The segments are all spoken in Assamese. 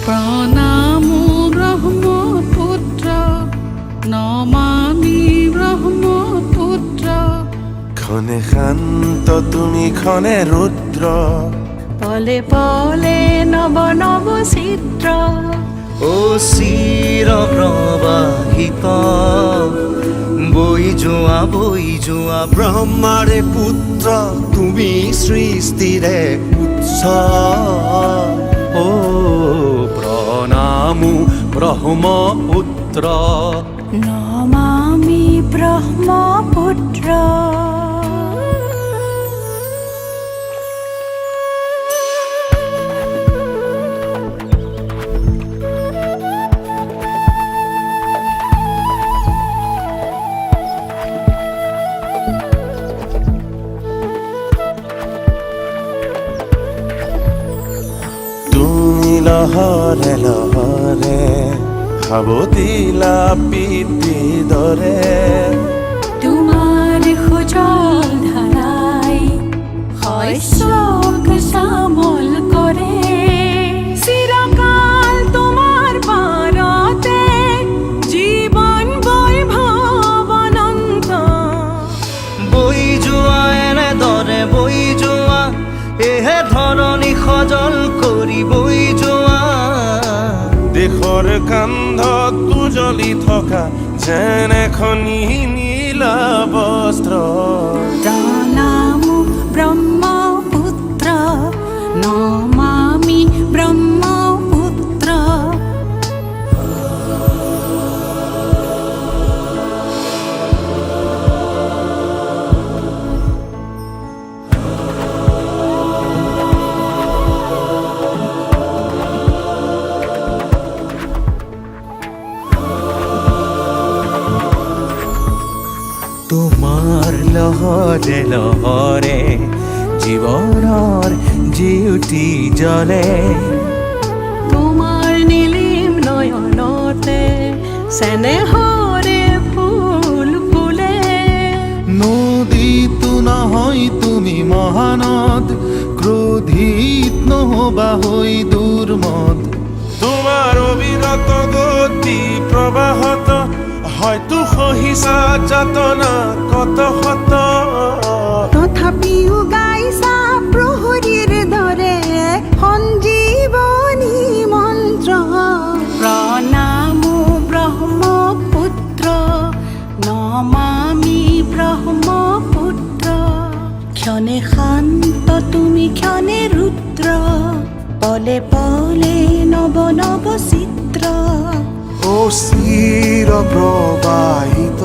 প্ৰণামো ব্ৰহ্মপুত্ৰ নমামি ব্ৰহ্মপুত্ৰ ক্ষণে শান্ত তুমি ক্ষণে ৰুদ্ৰ পলে পলে নৱ নৱ চিত্ৰ ও চিৰ প্ৰবাহিত বৈ যোৱা ব্ৰহ্মাৰে পুত্ৰ তুমি সৃষ্টিৰে উৎস ও প্ৰণামো ব্ৰহ্মপুত্ৰ নমামি ব্ৰহ্মপুত্ৰ লহৰে লহৰে সাৱতিলা পিতৃ দৰে তোমাৰ সুজল ধাৰাই শস্যক শ্যামল কৰে চিৰকাল তোমাৰ পাৰতে জীৱন বৈভৱ অনন্ত বৈ যোৱা এনেদৰে বৈ যোৱা এহে ধৰণী সজল কৰি বৈ যোৱা দেশৰ কান্ধত উজলি থকা যেন এখনি নীলা বস্ত্ৰ প্ৰণামো ব্ৰহ্মপুত্ৰ নমামি ব্ৰহ্মপুত্ৰ তোমাৰ লহৰে লহৰে জীৱনৰ জিউতি জ্বলে তোমাৰ নীলিম নয়নতে চেনেহৰে ফুল ফুলে নদীতো নহয় তুমি মহানদ ক্ৰোধিত নহবা হৈ দুৰ্মদ তোমাৰ অবিৰত গতি প্ৰবাহত হয়তো সহিছা যাতনা কত শত তথাপিও গাইছা প্ৰহৰীৰ দৰে সঞ্জীৱনী মন্ত্ৰ প্ৰণামো ব্ৰহ্মপুত্ৰ নমামি ব্ৰহ্মপুত্ৰ ক্ষণে শান্ত তুমি ক্ষণে ৰুদ্ৰ পলে পলে নৱ নৱ চিত্ৰ ও চিৰ প্ৰবাহিত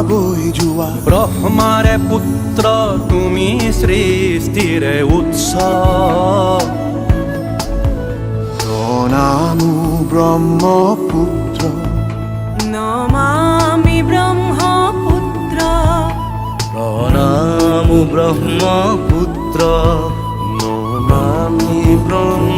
বৈ যোৱা ব্ৰহ্মাৰে পুত্ৰ তুমি সৃষ্টিৰে উৎস প্ৰণামো ব্ৰহ্মপুত্ৰ নমামি ব্ৰহ্মপুত্ৰ প্ৰণামো ব্ৰহ্মপুত্ৰ নমামি ব্ৰহ্ম